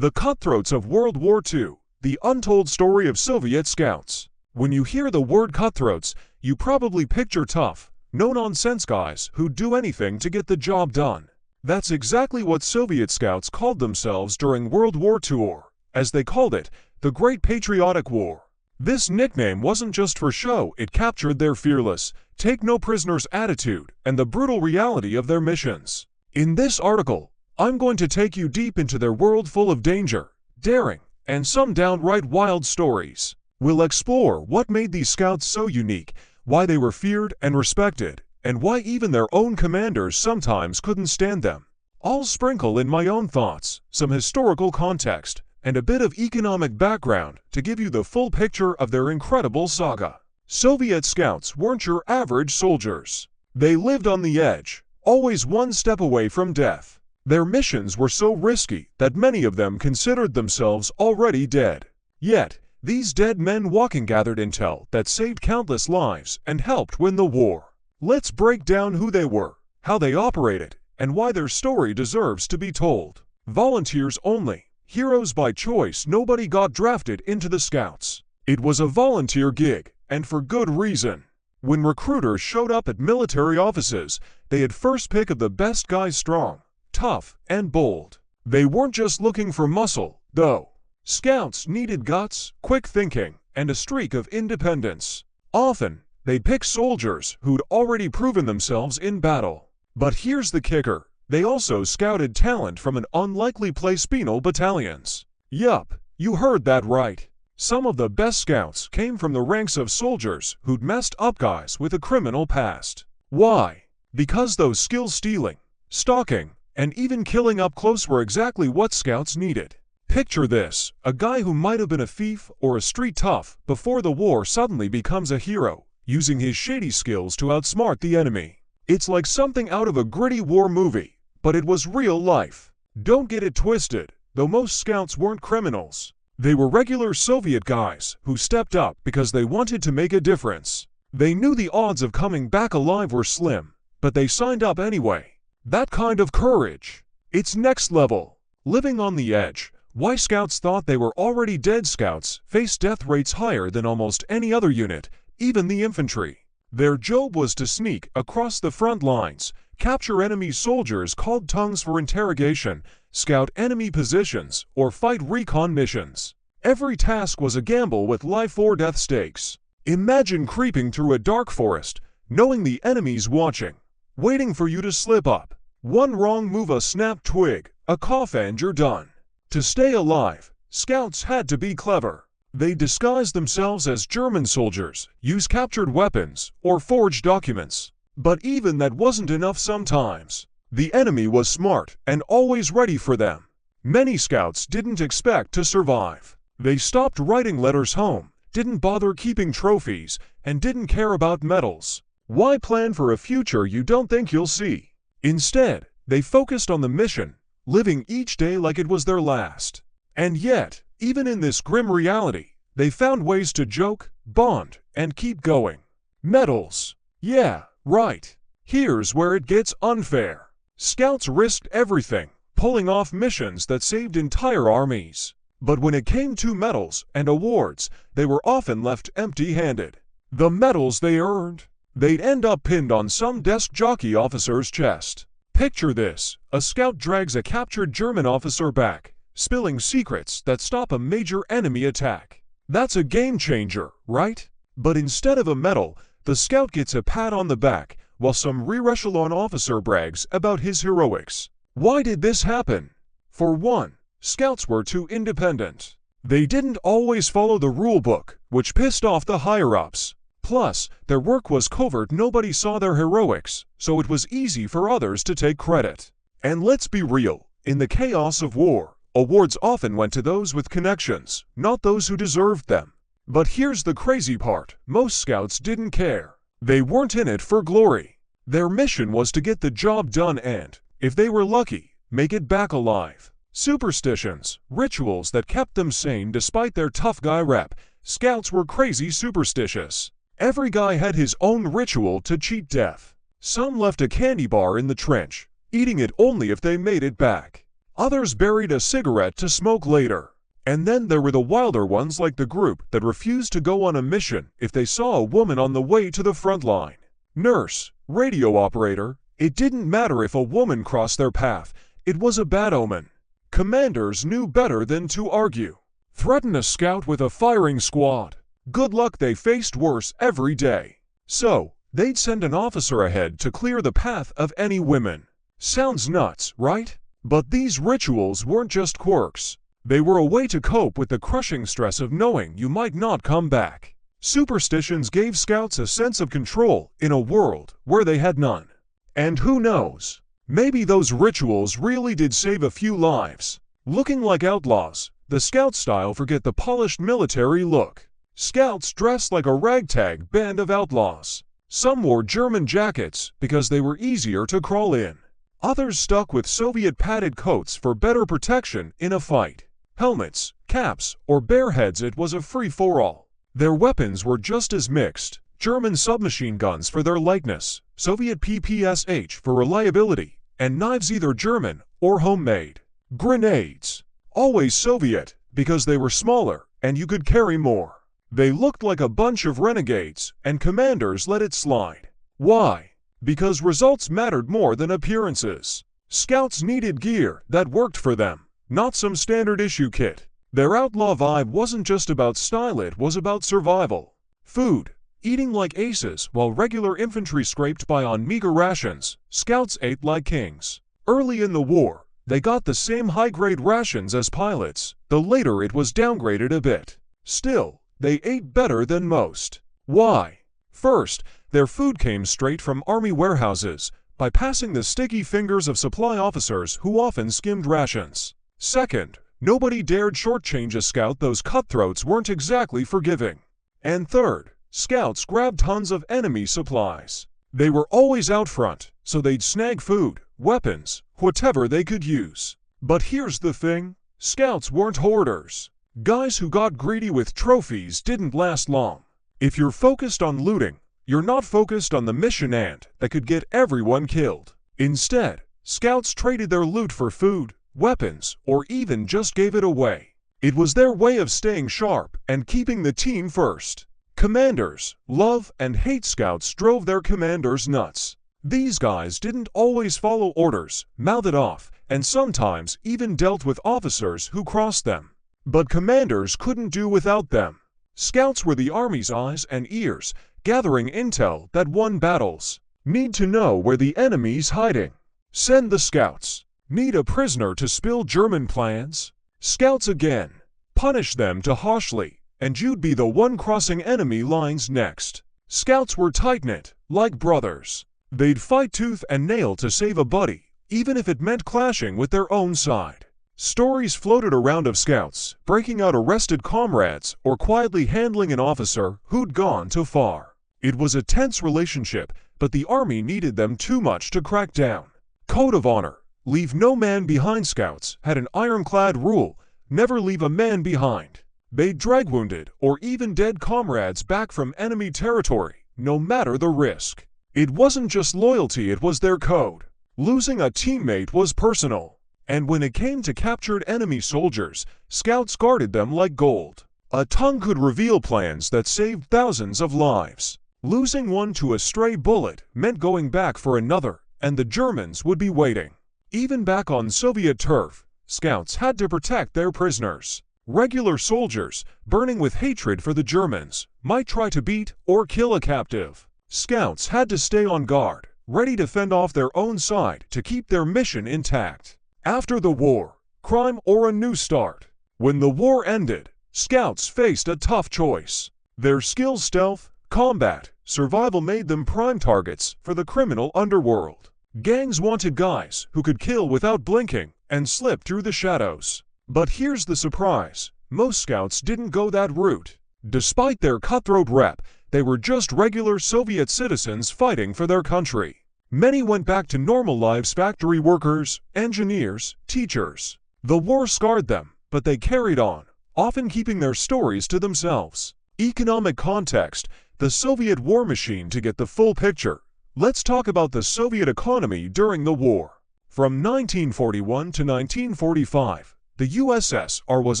The Cutthroats of World War II, the untold story of Soviet scouts. When you hear the word cutthroats, you probably picture tough, no-nonsense guys who'd do anything to get the job done. That's exactly what Soviet scouts called themselves during World War II, or, as they called it, the Great Patriotic War. This nickname wasn't just for show, it captured their fearless, take-no-prisoners attitude and the brutal reality of their missions. In this article, I'm going to take you deep into their world full of danger, daring, and some downright wild stories. We'll explore what made these scouts so unique, why they were feared and respected, and why even their own commanders sometimes couldn't stand them. I'll sprinkle in my own thoughts, some historical context, and a bit of economic background to give you the full picture of their incredible saga. Soviet scouts weren't your average soldiers. They lived on the edge, always one step away from death. Their missions were so risky that many of them considered themselves already dead. Yet, these dead men walking gathered intel that saved countless lives and helped win the war. Let's break down who they were, how they operated, and why their story deserves to be told. Volunteers only, heroes by choice. Nobody got drafted into the Scouts. It was a volunteer gig, and for good reason. When recruiters showed up at military offices, they had first pick of the best guys, strong, tough, and bold. They weren't just looking for muscle, though. Scouts needed guts, quick thinking, and a streak of independence. Often, they picked soldiers who'd already proven themselves in battle. But here's the kicker. They also scouted talent from an unlikely place: penal battalions. Yup, you heard that right. Some of the best scouts came from the ranks of soldiers who'd messed up guys with a criminal past. Why? Because those skills: stealing, stalking, and even killing up close were exactly what scouts needed. Picture this: a guy who might have been a thief or a street tough before the war suddenly becomes a hero, using his shady skills to outsmart the enemy. It's like something out of a gritty war movie, but it was real life. Don't get it twisted, though most scouts weren't criminals. They were regular Soviet guys who stepped up because they wanted to make a difference. They knew the odds of coming back alive were slim, but they signed up anyway. That kind of courage, it's next level. Living on the edge. Why scouts thought they were already dead? Scouts faced death rates higher than almost any other unit, even the infantry. Their job was to sneak across the front lines, capture enemy soldiers called tongues for interrogation, scout enemy positions, or fight recon missions. Every task was a gamble with life or death stakes. Imagine creeping through a dark forest, knowing the enemy's watching, waiting for you to slip up. One wrong move, a snapped twig, a cough, and you're done. To stay alive, scouts had to be clever. They disguised themselves as German soldiers, used captured weapons, or forged documents. But even that wasn't enough sometimes. The enemy was smart and always ready for them. Many scouts didn't expect to survive. They stopped writing letters home, didn't bother keeping trophies, and didn't care about medals. Why plan for a future you don't think you'll see? Instead, they focused on the mission, living each day like it was their last. And yet, even in this grim reality, they found ways to joke, bond, and keep going. Medals. Yeah, right. Here's where it gets unfair. Scouts risked everything, pulling off missions that saved entire armies. But when it came to medals and awards, they were often left empty-handed. The medals they earned, they'd end up pinned on some desk jockey officer's chest. Picture this: a scout drags a captured German officer back, spilling secrets that stop a major enemy attack. That's a game changer, right? But instead of a medal, the scout gets a pat on the back, while some re-echelon officer brags about his heroics. Why did this happen? For one, scouts were too independent. They didn't always follow the rule book, which pissed off the higher-ups. Plus, their work was covert. Nobody saw their heroics, so it was easy for others to take credit. And let's be real, in the chaos of war, awards often went to those with connections, not those who deserved them. But here's the crazy part: most scouts didn't care. They weren't in it for glory. Their mission was to get the job done and, if they were lucky, make it back alive. Superstitions, rituals that kept them sane despite their tough guy rep. Scouts were crazy superstitious. Every guy had his own ritual to cheat death. Some left a candy bar in the trench, eating it only if they made it back. Others buried a cigarette to smoke later. And then there were the wilder ones like the group that refused to go on a mission if they saw a woman on the way to the front line. Nurse, radio operator, it didn't matter if a woman crossed their path, it was a bad omen. Commanders knew better than to argue. Threaten a scout with a firing squad. Good luck, they faced worse every day. So, they'd send an officer ahead to clear the path of any women. Sounds nuts, right? But these rituals weren't just quirks. They were a way to cope with the crushing stress of knowing you might not come back. Superstitions gave scouts a sense of control in a world where they had none. And who knows? Maybe those rituals really did save a few lives. Looking like outlaws, the scout style forget the polished military look. Scouts dressed like a ragtag band of outlaws. Some wore German jackets because they were easier to crawl in. Others stuck with Soviet padded coats for better protection in a fight. Helmets, caps, or bare heads, it was a free-for-all. Their weapons were just as mixed. German submachine guns for their lightness, Soviet PPSH for reliability, and knives either German or homemade. Grenades. Always Soviet, because they were smaller and you could carry more. They looked like a bunch of renegades, and commanders let it slide. Why? Because results mattered more than appearances. Scouts needed gear that worked for them, not some standard issue kit. Their outlaw vibe wasn't just about style, it was about survival. Food. Eating like aces while regular infantry scraped by on meager rations, scouts ate like kings. Early in the war, they got the same high-grade rations as pilots, though later it was downgraded a bit. Still, they ate better than most. Why? First, their food came straight from army warehouses, bypassing the sticky fingers of supply officers who often skimmed rations. Second, nobody dared shortchange a scout, those cutthroats weren't exactly forgiving. And third, scouts grabbed tons of enemy supplies. They were always out front, so they'd snag food, weapons, whatever they could use. But here's the thing, scouts weren't hoarders. Guys who got greedy with trophies didn't last long. If you're focused on looting, you're not focused on the mission ant that could get everyone killed. Instead, scouts traded their loot for food, weapons, or even just gave it away. It was their way of staying sharp and keeping the team first. Commanders, love and hate scouts drove their commanders nuts. These guys didn't always follow orders, mouthed off, and sometimes even dealt with officers who crossed them. But commanders couldn't do without them. Scouts were the army's eyes and ears, gathering intel that won battles. Need to know where the enemy's hiding? Send the scouts. Need a prisoner to spill German plans? Scouts again. Punish them to harshly, and you'd be the one crossing enemy lines next. Scouts were tight-knit, like brothers. They'd fight tooth and nail to save a buddy, even if it meant clashing with their own side. Stories floated around of scouts breaking out arrested comrades or quietly handling an officer who'd gone too far. It was a tense relationship, but the army needed them too much to crack down. Code of honor, leave no man behind. Scouts had an ironclad rule, never leave a man behind. They'd drag wounded or even dead comrades back from enemy territory, no matter the risk. It wasn't just loyalty, it was their code. Losing a teammate was personal. And when it came to captured enemy soldiers, scouts guarded them like gold. A tongue could reveal plans that saved thousands of lives. Losing one to a stray bullet meant going back for another, and the Germans would be waiting. Even back on Soviet turf, scouts had to protect their prisoners. Regular soldiers, burning with hatred for the Germans, might try to beat or kill a captive. Scouts had to stay on guard, ready to fend off their own side to keep their mission intact. After the war, crime or a new start. When the war ended, scouts faced a tough choice. Their skills, stealth, combat, survival made them prime targets for the criminal underworld. Gangs wanted guys who could kill without blinking and slip through the shadows. But here's the surprise, most scouts didn't go that route. Despite their cutthroat rep, they were just regular Soviet citizens fighting for their country. Many went back to normal lives, factory workers, engineers, teachers. The war scarred them, but they carried on, often keeping their stories to themselves. Economic context, the Soviet war machine. To get the full picture, let's talk about the Soviet economy during the war. From 1941 to 1945, the USSR was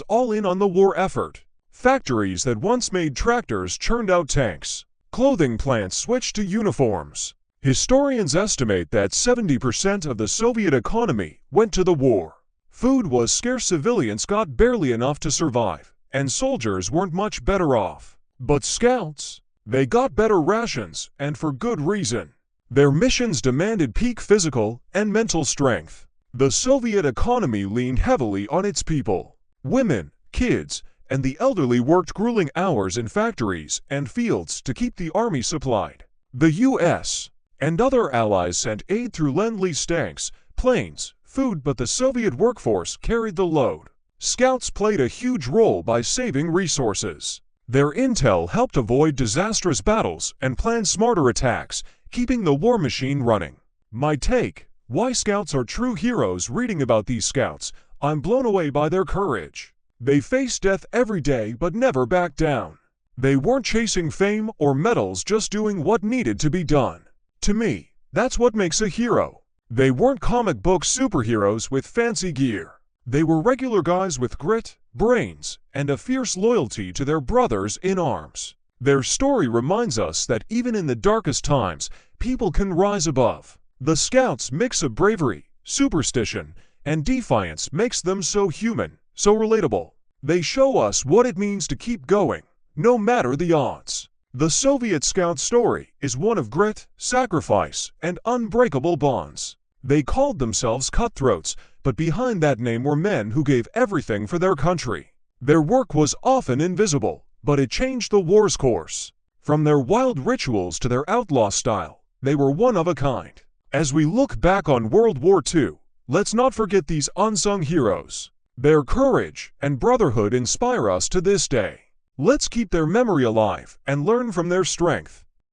all in on the war effort. Factories that once made tractors churned out tanks. Clothing plants switched to uniforms. Historians estimate that 70% of the Soviet economy went to the war. Food was scarce, civilians got barely enough to survive, and soldiers weren't much better off. But scouts? They got better rations, and for good reason. Their missions demanded peak physical and mental strength. The Soviet economy leaned heavily on its people. Women, kids, and the elderly worked grueling hours in factories and fields to keep the army supplied. The U.S. and other allies sent aid through Lend-Lease tanks, planes, food, but the Soviet workforce carried the load. Scouts played a huge role by saving resources. Their intel helped avoid disastrous battles and plan smarter attacks, keeping the war machine running. My take: why scouts are true heroes. Reading about these scouts, I'm blown away by their courage. They faced death every day but never backed down. They weren't chasing fame or medals, just doing what needed to be done. To me, that's what makes a hero. They weren't comic book superheroes with fancy gear. They were regular guys with grit, brains, and a fierce loyalty to their brothers in arms. Their story reminds us that even in the darkest times, people can rise above. The Scouts' mix of bravery, superstition, and defiance makes them so human, so relatable. They show us what it means to keep going, no matter the odds. The Soviet Scout story is one of grit, sacrifice, and unbreakable bonds. They called themselves Cutthroats, but behind that name were men who gave everything for their country. Their work was often invisible, but it changed the war's course. From their wild rituals to their outlaw style, they were one of a kind. As we look back on World War II, let's not forget these unsung heroes. Their courage and brotherhood inspire us to this day. Let's keep their memory alive and learn from their strength.